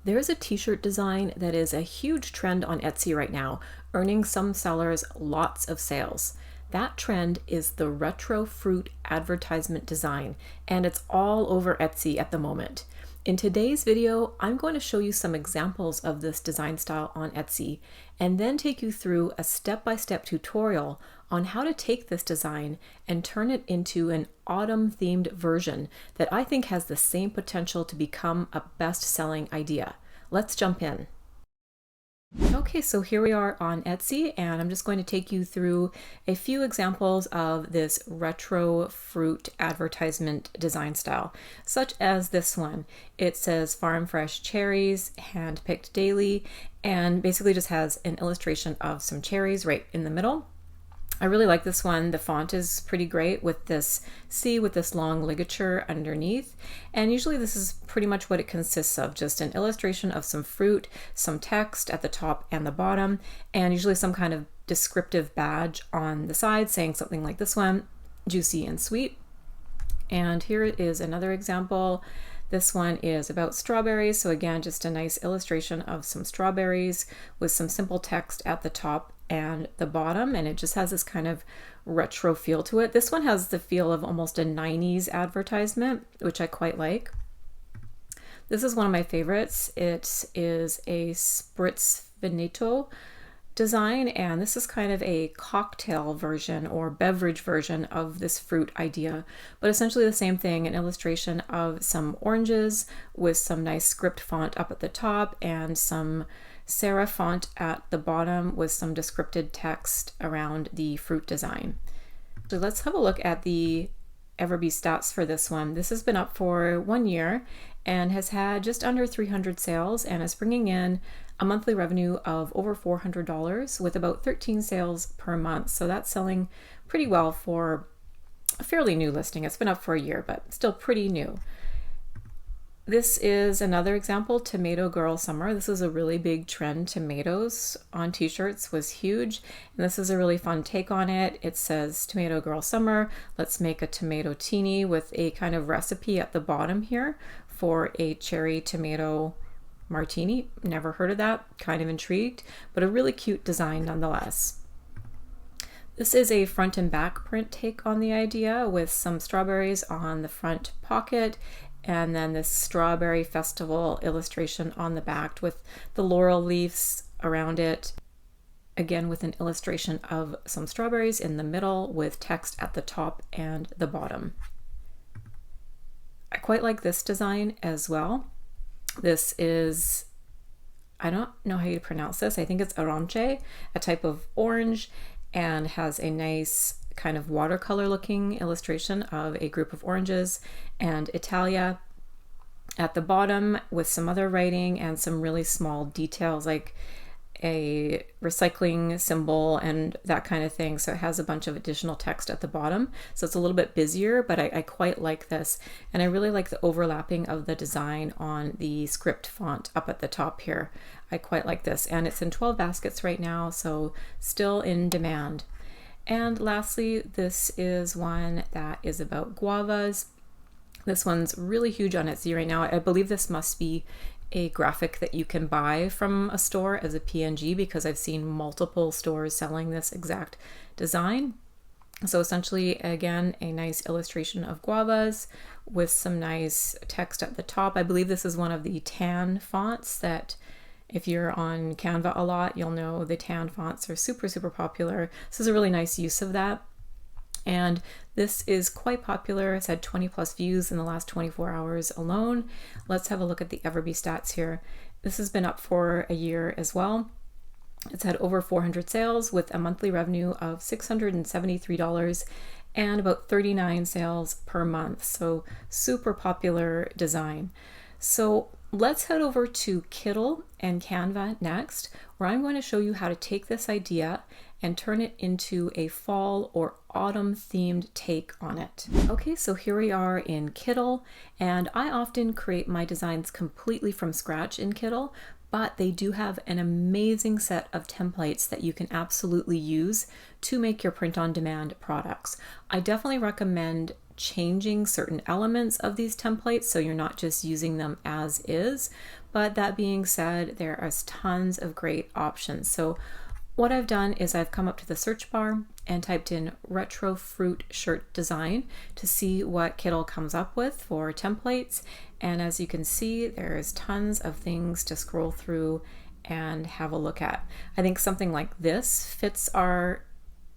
There's a t-shirt design that is a huge trend on Etsy right now, earning some sellers lots of sales. That trend is the retro fruit advertisement design, and it's all over Etsy at the moment. In today's video, I'm going to show you some examples of this design style on Etsy, and then take you through a step-by-step tutorial on how to take this design and turn it into an autumn-themed version that I think has the same potential to become a best-selling idea. Let's jump in. Okay, so here we are on Etsy, and I'm just going to take you through a few examples of this retro fruit advertisement design style, such as this one. It says farm fresh cherries, hand picked daily, and basically just has an illustration of some cherries right in the middle. I really like this one. The font is pretty great with this C with this long ligature underneath. And usually this is pretty much what it consists of, just an illustration of some fruit, some text at the top and the bottom, and usually some kind of descriptive badge on the side saying something like this one, juicy and sweet. And here is another example. This one is about strawberries. So again, just a nice illustration of some strawberries with some simple text at the top and the bottom, and it just has this kind of retro feel to it. This one has the feel of almost a 90s advertisement, which I quite like. This is one of my favorites. It is a spritz finito design, and this is kind of a cocktail version or beverage version of this fruit idea, but essentially the same thing, an illustration of some oranges with some nice script font up at the top and some serif font at the bottom with some descriptive text around the fruit design. So let's have a look at the EverBee stats for this one. This has been up for 1 year and has had just under 300 sales and is bringing in a monthly revenue of over $400 with about 13 sales per month. So that's selling pretty well for a fairly new listing. It's been up for a year, but still pretty new. This is another example, Tomato Girl Summer. This is a really big trend. Tomatoes on t-shirts was huge, and this is a really fun take on it. It says Tomato Girl Summer. Let's make a tomato teeny with a kind of recipe at the bottom here for a cherry tomato martini. Never heard of that, kind of intrigued, but a really cute design nonetheless. This is a front and back print take on the idea with some strawberries on the front pocket and then this strawberry festival illustration on the back with the laurel leaves around it, again with an illustration of some strawberries in the middle with text at the top and the bottom. I quite like this design as well. This is, I don't know how you pronounce this, I think it's arancia, a type of orange, and has a nice kind of watercolor looking illustration of a group of oranges and Italia at the bottom with some other writing and some really small details like a recycling symbol and that kind of thing. So it has a bunch of additional text at the bottom. So it's a little bit busier, but I quite like this. And I really like the overlapping of the design on the script font up at the top here. I quite like this. And it's in 12 baskets right now, so still in demand. And lastly, this is one that is about guavas. This one's really huge on Etsy right now. I believe this must be a graphic that you can buy from a store as a PNG because I've seen multiple stores selling this exact design. So essentially, again, a nice illustration of guavas with some nice text at the top. I believe this is one of the tan fonts that if you're on Canva a lot, you'll know the tan fonts are super, super popular. This is a really nice use of that. And this is quite popular. It's had 20 plus views in the last 24 hours alone. Let's have a look at the EverBee stats here. This has been up for a year as well. It's had over 400 sales with a monthly revenue of $673 and about 39 sales per month. So super popular design. So let's head over to Kittl and Canva next, where I'm going to show you how to take this idea and turn it into a fall or autumn themed take on it. Okay, so here we are in Kittl, and I often create my designs completely from scratch in Kittl, but they do have an amazing set of templates that you can absolutely use to make your print-on-demand products. I definitely recommend changing certain elements of these templates so you're not just using them as is. But that being said, there are tons of great options. So what I've done is I've come up to the search bar and typed in retro fruit shirt design to see what Kittl comes up with for templates. And as you can see, there's tons of things to scroll through and have a look at. I think something like this fits our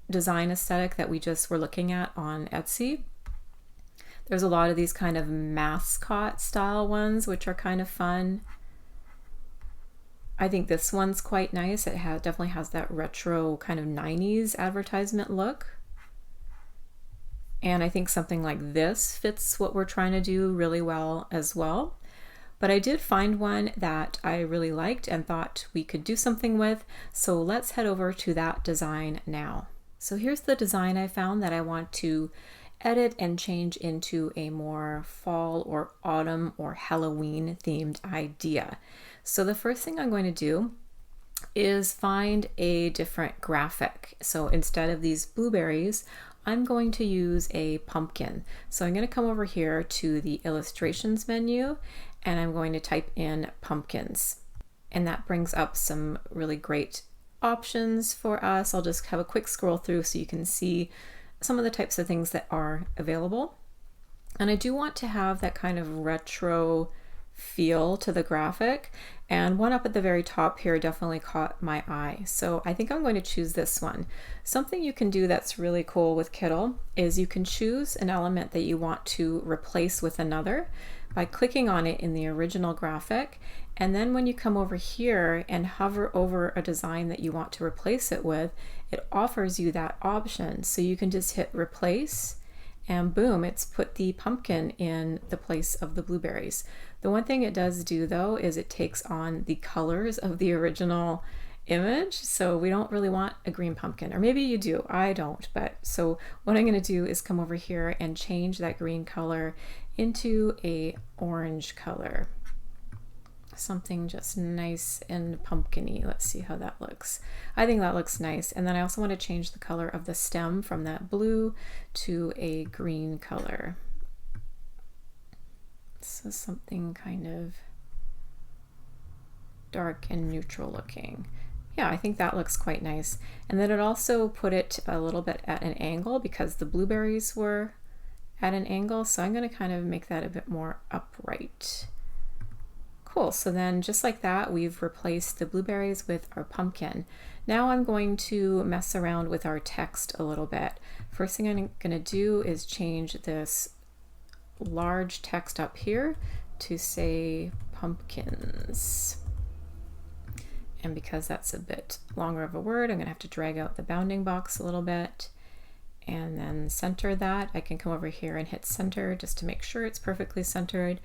design aesthetic that we just were looking at on Etsy. There's a lot of these kind of mascot style ones, which are kind of fun. I think this one's quite nice. It definitely has that retro kind of 90s advertisement look. And I think something like this fits what we're trying to do really well as well. But I did find one that I really liked and thought we could do something with. So let's head over to that design now. So here's the design I found that I want to edit and change into a more fall or autumn or Halloween themed idea. So the first thing I'm going to do is find a different graphic. So instead of these blueberries, I'm going to use a pumpkin. So I'm going to come over here to the illustrations menu and I'm going to type in pumpkins. And that brings up some really great options for us. I'll just have a quick scroll through so you can see some of the types of things that are available. And I do want to have that kind of retro feel to the graphic, and one up at the very top here definitely caught my eye. So I think I'm going to choose this one. Something you can do that's really cool with Kittl is you can choose an element that you want to replace with another by clicking on it in the original graphic, and then when you come over here and hover over a design that you want to replace it with, it offers you that option. So you can just hit replace and boom, it's put the pumpkin in the place of the blueberries. The one thing it does do though is it takes on the colors of the original image. So we don't really want a green pumpkin, or maybe you do, I don't. But so what I'm going to do is come over here and change that green color into a orange color. Something just nice and pumpkin-y. Let's see how that looks. I think that looks nice. And then I also want to change the color of the stem from that blue to a green color. So something kind of dark and neutral looking. Yeah, I think that looks quite nice. And then it also put it a little bit at an angle because the blueberries were at an angle. So I'm going to kind of make that a bit more upright. Cool, so then just like that, we've replaced the blueberries with our pumpkin. Now I'm going to mess around with our text a little bit. First thing I'm gonna do is change this large text up here to say pumpkins. And because that's a bit longer of a word, I'm gonna have to drag out the bounding box a little bit and then center that. I can come over here and hit center just to make sure it's perfectly centered.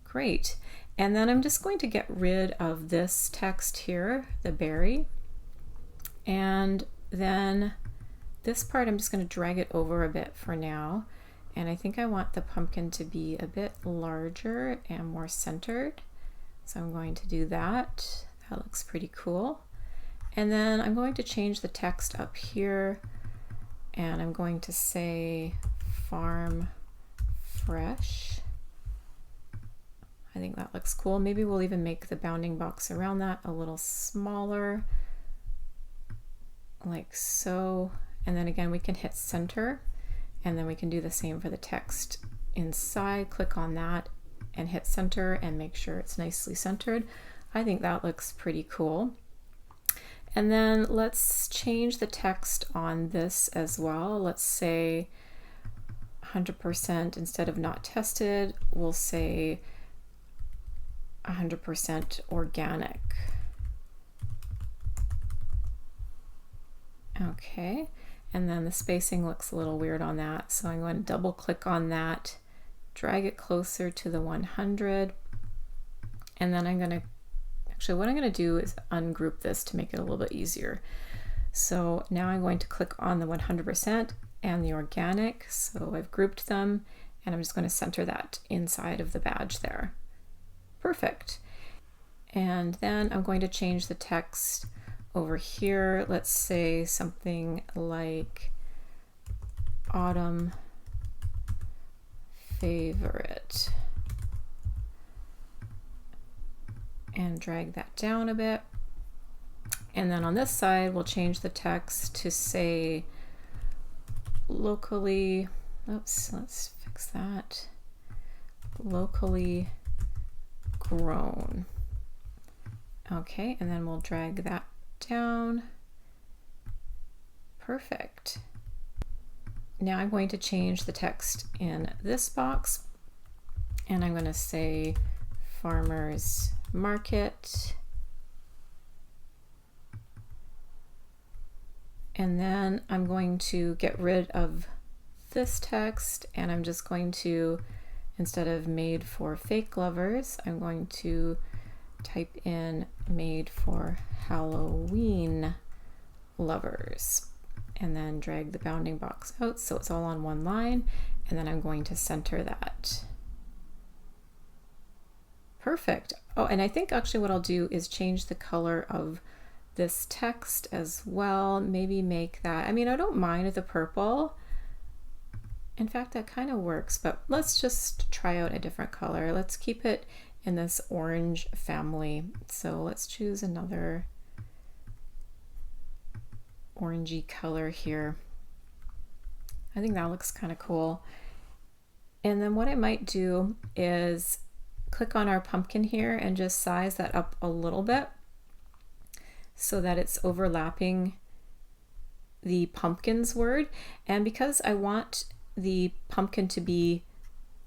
Great. And then I'm just going to get rid of this text here, the berry. And then this part, I'm just going to drag it over a bit for now. And I think I want the pumpkin to be a bit larger and more centered. So I'm going to do that. That looks pretty cool. And then I'm going to change the text up here. And I'm going to say farm fresh. I think that looks cool. Maybe we'll even make the bounding box around that a little smaller, like so. And then again, we can hit center, and then we can do the same for the text inside. Click on that and hit center and make sure it's nicely centered. I think that looks pretty cool. And then let's change the text on this as well. Let's say 100% instead of not tested, we'll say 100% organic. Okay, and then the spacing looks a little weird on that, so I'm going to double click on that, drag it closer to the 100, and then I'm going to, actually what I'm going to do is ungroup this to make it a little bit easier. So now I'm going to click on the 100% and the organic, so I've grouped them, and I'm just going to center that inside of the badge there. Perfect. And then I'm going to change the text over here. Let's say something like autumn favorite, and drag that down a bit. And then on this side, we'll change the text to say locally, oops, let's fix that, locally grown. Okay, and then we'll drag that down. Perfect. Now I'm going to change the text in this box, and I'm going to say farmers market. And then I'm going to get rid of this text, and I'm just going to, instead of made for fake lovers, I'm going to type in made for Halloween lovers, and then drag the bounding box out so it's all on one line, and then I'm going to center that. Perfect. Oh, and I think actually what I'll do is change the color of this text as well. Maybe make that, I mean, I don't mind the purple. In fact, that kind of works, but let's just try out a different color. Let's keep it in this orange family. So let's choose another orangey color here. I think that looks kind of cool. And then what I might do is click on our pumpkin here and just size that up a little bit so that it's overlapping the pumpkins word. And because I want the pumpkin to be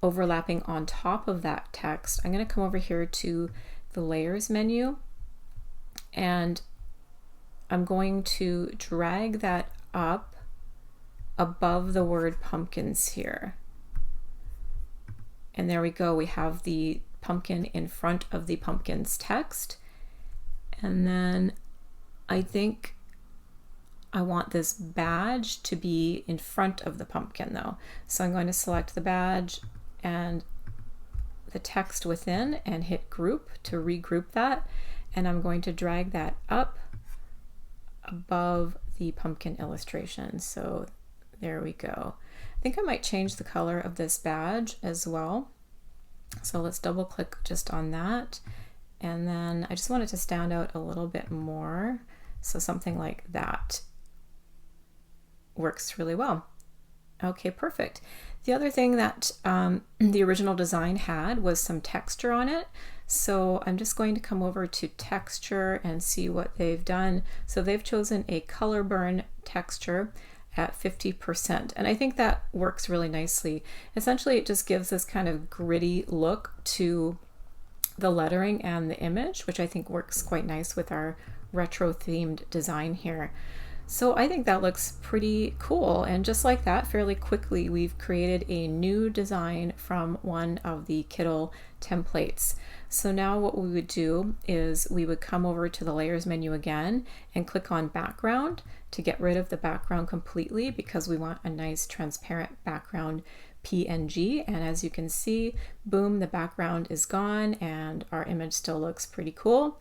overlapping on top of that text, I'm going to come over here to the layers menu, and I'm going to drag that up above the word pumpkins here. And there we go. We have the pumpkin in front of the pumpkins text. And then I think I want this badge to be in front of the pumpkin though. So I'm going to select the badge and the text within and hit group to regroup that. And I'm going to drag that up above the pumpkin illustration. So there we go. I think I might change the color of this badge as well. So let's double click just on that. And then I just want it to stand out a little bit more. So something like that works really well. Okay, perfect. The other thing that the original design had was some texture on it. So I'm just going to come over to texture and see what they've done. So they've chosen a color burn texture at 50%. And I think that works really nicely. Essentially, it just gives this kind of gritty look to the lettering and the image, which I think works quite nice with our retro themed design here. So I think that looks pretty cool. And just like that, fairly quickly, we've created a new design from one of the Kittl templates. So now what we would do is we would come over to the layers menu again and click on background to get rid of the background completely, because we want a nice transparent background PNG. And as you can see, boom, the background is gone and our image still looks pretty cool.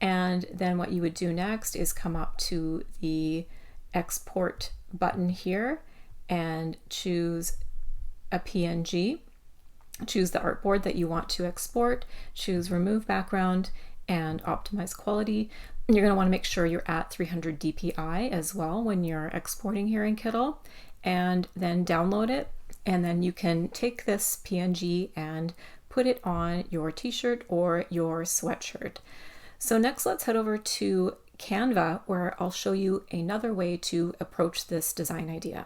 And then what you would do next is come up to the export button here and choose a PNG, choose the artboard that you want to export, choose remove background and optimize quality. You're going to want to make sure you're at 300 DPI as well when you're exporting here in Kittl, and then download it. And then you can take this PNG and put it on your t-shirt or your sweatshirt. So next, let's head over to Canva, where I'll show you another way to approach this design idea.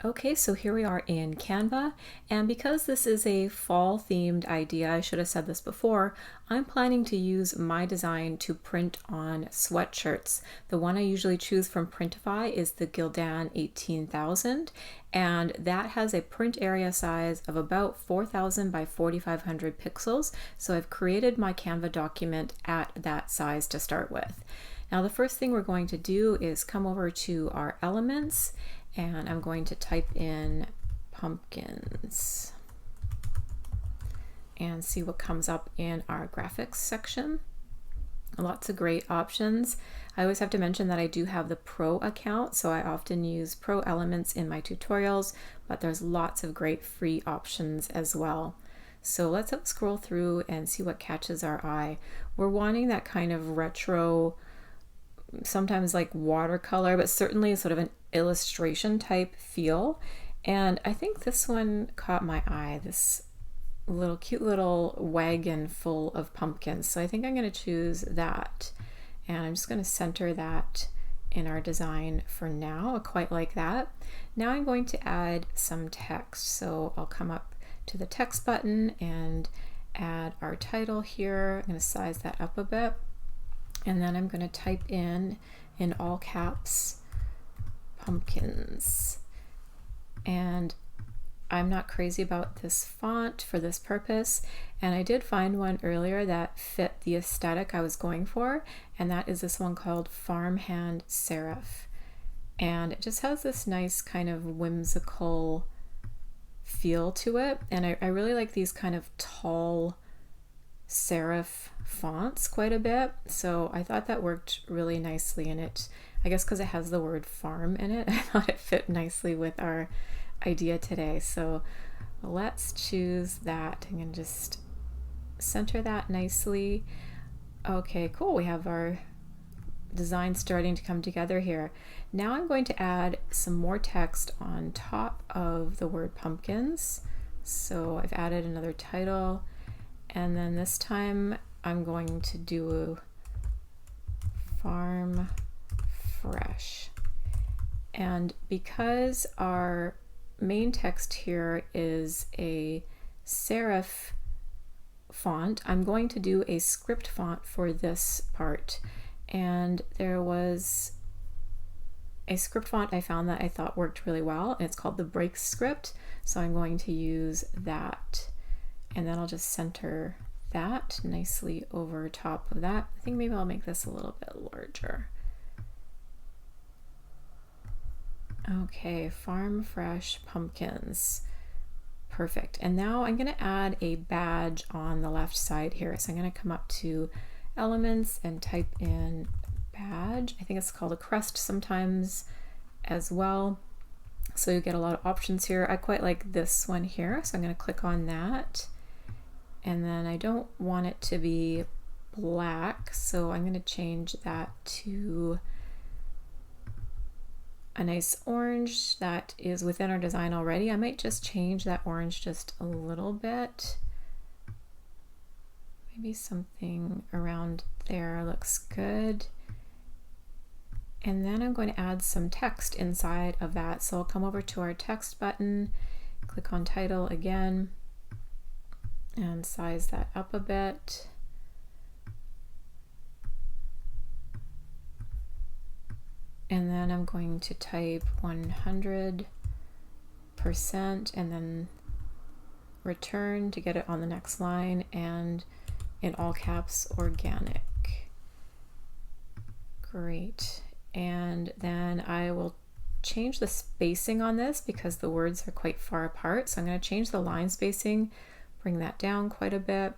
Okay, so here we are in Canva, and because this is a fall themed idea, I should have said this before, I'm planning to use my design to print on sweatshirts. The one I usually choose from Printify is the Gildan 18000, and that has a print area size of about 4000 by 4500 pixels. So I've created my Canva document at that size to start with. Now the first thing we're going to do is come over to our elements, and I'm going to type in pumpkins and see what comes up in our graphics section. Lots of great options. I always have to mention that I do have the Pro account, so I often use Pro elements in my tutorials, but there's lots of great free options as well. So let's scroll through and see what catches our eye. We're wanting that kind of retro, sometimes like watercolor, but certainly sort of an illustration type feel. And I think this one caught my eye, this cute little wagon full of pumpkins. So I think I'm going to choose that. And I'm just going to center that in our design for now. I quite like that. Now I'm going to add some text. So I'll come up to the text button and add our title here. I'm going to size that up a bit. And then I'm going to type in all caps, pumpkins. And I'm not crazy about this font for this purpose, and I did find one earlier that fit the aesthetic I was going for, and that is this one called Farmhand Serif. And it just has this nice kind of whimsical feel to it, and I really like these kind of tall serif fonts quite a bit, so I thought that worked really nicely in it. I guess because it has the word farm in it, I thought it fit nicely with our idea today. So let's choose that. I'm going to just center that nicely. Okay, cool. We have our design starting to come together here. Now I'm going to add some more text on top of the word pumpkins. So I've added another title, and then this time I'm going to do farm fresh. And because our main text here is a serif font, I'm going to do a script font for this part. And there was a script font I found that I thought worked really well, and it's called the Break script. So I'm going to use that, and then I'll just center that nicely over top of that. I think maybe I'll make this a little bit larger. Okay, farm fresh pumpkins. Perfect. And now I'm going to add a badge on the left side here. So I'm going to come up to elements and type in badge. I think it's called a crest sometimes as well. So you get a lot of options here. I quite like this one here. So I'm going to click on that. And then I don't want it to be black, so I'm going to change that to a nice orange that is within our design already. I might just change that orange just a little bit. Maybe something around there looks good. And then I'm going to add some text inside of that. So I'll come over to our text button, click on title again, and size that up a bit. And then I'm going to type 100% and then return to get it on the next line, and in all caps, organic. Great. And then I will change the spacing on this because the words are quite far apart. So I'm going to change the line spacing, bring that down quite a bit.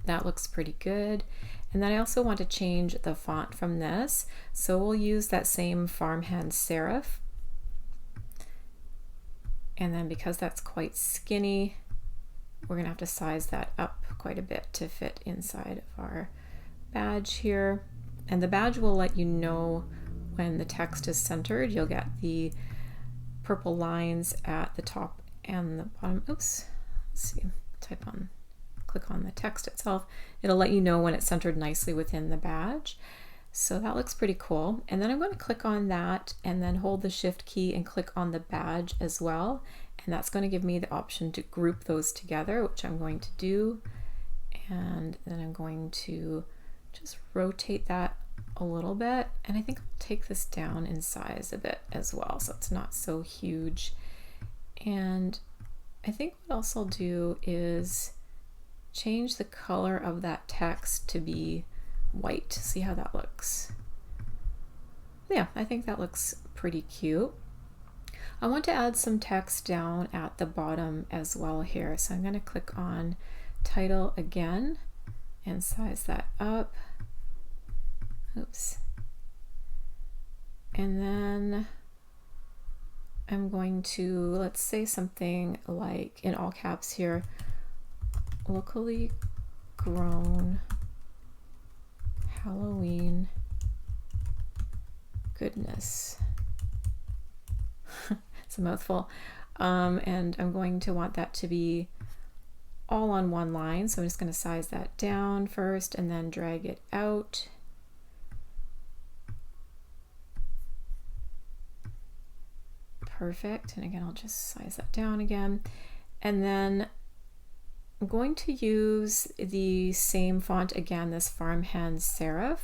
That looks pretty good. And then I also want to change the font from this. So we'll use that same farmhand serif. And then because that's quite skinny, we're going to have to size that up quite a bit to fit inside of our badge here. And the badge will let you know when the text is centered. You'll get the purple lines at the top and the bottom. Oops, let's see, click on the text itself. It'll let you know when it's centered nicely within the badge. So that looks pretty cool. And then I'm going to click on that and then hold the shift key and click on the badge as well. And that's going to give me the option to group those together, which I'm going to do. And then I'm going to just rotate that a little bit. And I think I'll take this down in size a bit as well, so it's not so huge. And I think what else I'll do is change the color of that text to be white. See how that looks. Yeah, I think that looks pretty cute. I want to add some text down at the bottom as well here. So I'm going to click on title again and size that up. And then I'm going to, let's say something like in all caps here, locally grown Halloween goodness. It's a mouthful. And I'm going to want that to be all on one line. So I'm just going to size that down first and then drag it out. Perfect. And again, I'll just size that down again. And then I'm going to use the same font again, this farmhand serif.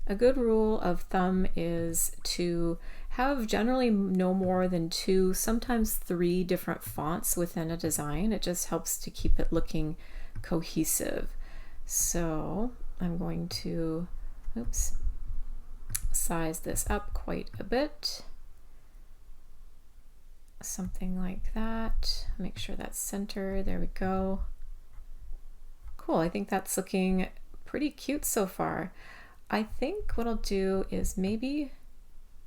A good rule of thumb is to have generally no more than 2, sometimes 3 different fonts within a design. It just helps to keep it looking cohesive. So I'm going to, size this up quite a bit. Something like that. Make sure that's centered. There we go. Cool. I think that's looking pretty cute so far. I think what I'll do is maybe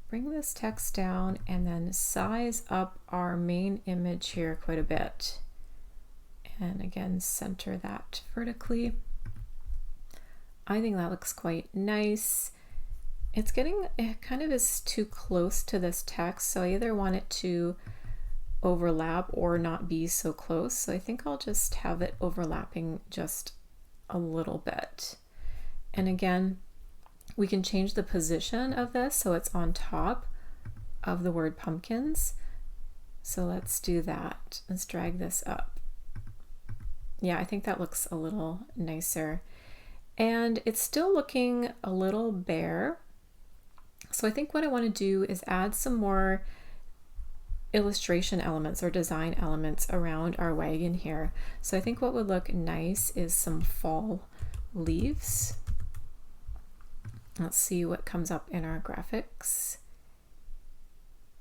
bring this text down and then size up our main image here quite a bit. And again, center that vertically. I think that looks quite nice. It's getting, it kind of is too close to this text, so I either want it to overlap or not be so close. So I think I'll just have it overlapping just a little bit. And again, we can change the position of this so it's on top of the word pumpkins. So let's do that. Let's drag this up. Yeah, I think that looks a little nicer. And it's still looking a little bare. So I think what I want to do is add some more illustration elements or design elements around our wagon here. So I think what would look nice is some fall leaves. Let's see what comes up in our graphics.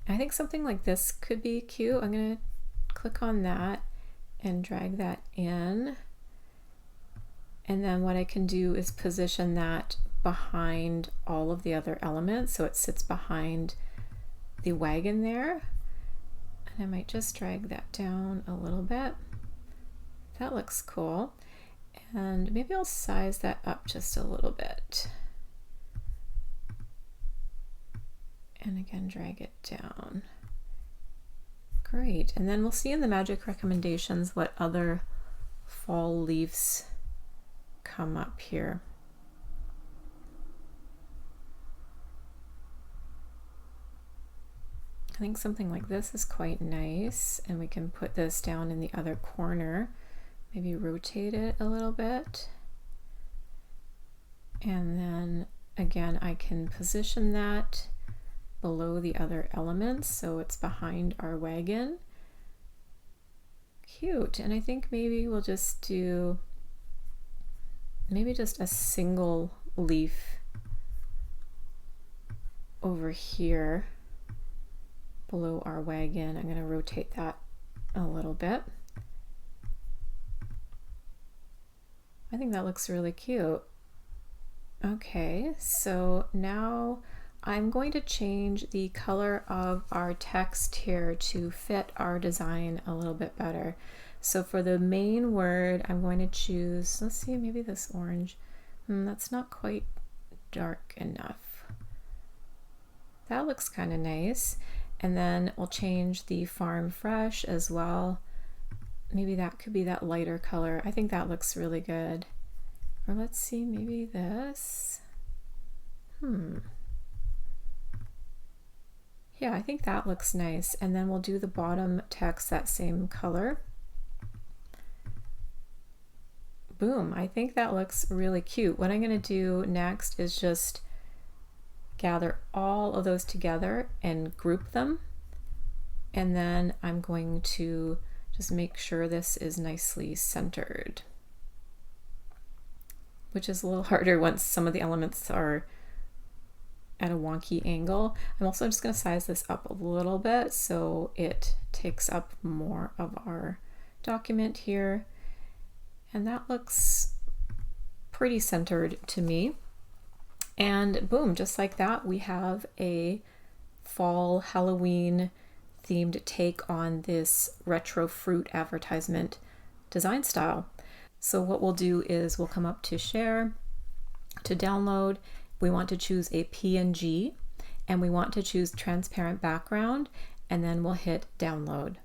I think something like this could be cute. I'm going to click on that and drag that in. And then what I can do is position that behind all of the other elements. So it sits behind the wagon there. And I might just drag that down a little bit. That looks cool. And maybe I'll size that up just a little bit. And again, drag it down. Great. And then we'll see in the magic recommendations what other fall leaves come up here. I think something like this is quite nice, and we can put this down in the other corner, maybe rotate it a little bit. And then again, I can position that below the other elements so it's behind our wagon. Cute. And I think maybe we'll just do maybe just a single leaf over here below our wagon. I'm going to rotate that a little bit. I think that looks really cute. Okay, so now I'm going to change the color of our text here to fit our design a little bit better. So for the main word, I'm going to choose, let's see, maybe this orange. That's not quite dark enough. That looks kind of nice. And then we'll change the farm fresh as well. Maybe that could be that lighter color. I think that looks really good. Or let's see, maybe this. Yeah, I think that looks nice. And then we'll do the bottom text that same color. Boom, I think that looks really cute. What I'm going to do next is just gather all of those together and group them. And then I'm going to just make sure this is nicely centered, which is a little harder once some of the elements are at a wonky angle. I'm also just going to size this up a little bit so it takes up more of our document here. And that looks pretty centered to me. And boom, just like that, we have a fall Halloween themed take on this retro fruit advertisement design style. So what we'll do is we'll come up to share, to download. We want to choose a PNG and we want to choose transparent background, and then we'll hit download.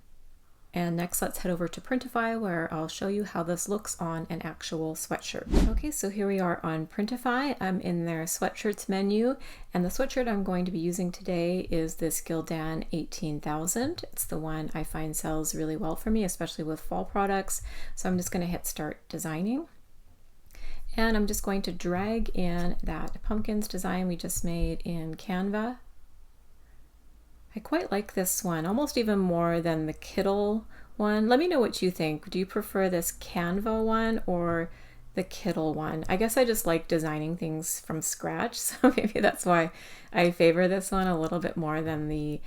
And next, let's head over to Printify, where I'll show you how this looks on an actual sweatshirt. Okay, so here we are on Printify. I'm in their sweatshirts menu, and the sweatshirt I'm going to be using today is this Gildan 18,000. It's the one I find sells really well for me, especially with fall products. So I'm just going to hit start designing. And I'm just going to drag in that pumpkins design we just made in Canva. I quite like this one, almost even more than the Kittl one. Let me know what you think. Do you prefer this Canva one or the Kittl one? I guess I just like designing things from scratch, so maybe that's why I favor this one a little bit more than the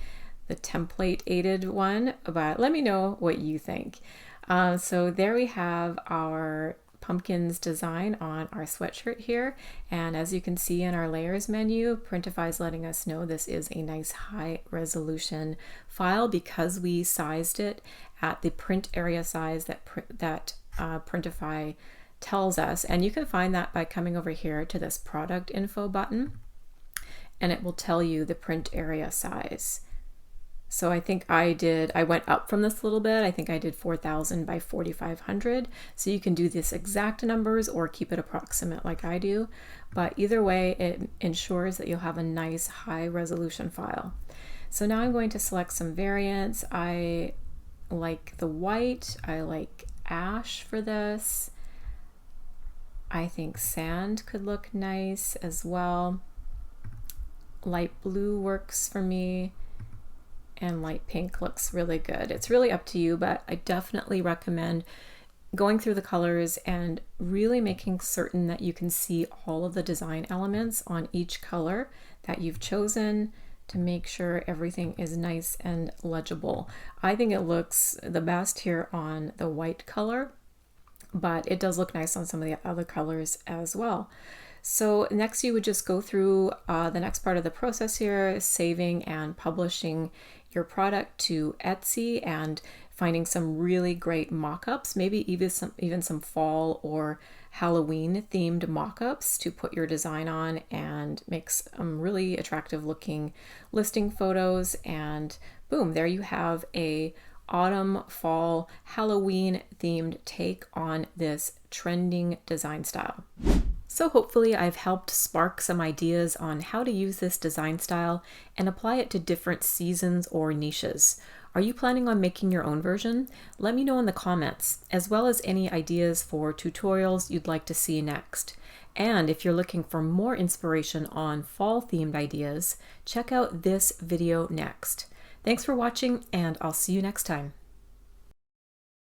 template aided one, but let me know what you think. So there we have our pumpkins design on our sweatshirt here, and as you can see in our layers menu, Printify is letting us know this is a nice high resolution file because we sized it at the print area size that Printify tells us. And you can find that by coming over here to this product info button, and it will tell you the print area size. So I think I went up from this a little bit. I think I did 4,000 by 4,500. So you can do this exact numbers or keep it approximate like I do. But either way, it ensures that you'll have a nice high resolution file. So now I'm going to select some variants. I like the white. I like ash for this. I think sand could look nice as well. Light blue works for me. And light pink looks really good. It's really up to you, but I definitely recommend going through the colors and really making certain that you can see all of the design elements on each color that you've chosen to make sure everything is nice and legible. I think it looks the best here on the white color, but it does look nice on some of the other colors as well. So next you would just go through the next part of the process here, saving and publishing your product to Etsy and finding some really great mock-ups, maybe even some fall or Halloween themed mock-ups to put your design on and make some really attractive looking listing photos, and boom, there you have a autumn, fall, Halloween themed take on this trending design style. So hopefully I've helped spark some ideas on how to use this design style and apply it to different seasons or niches. Are you planning on making your own version? Let me know in the comments, as well as any ideas for tutorials you'd like to see next. And if you're looking for more inspiration on fall themed ideas, check out this video next. Thanks for watching, and I'll see you next time.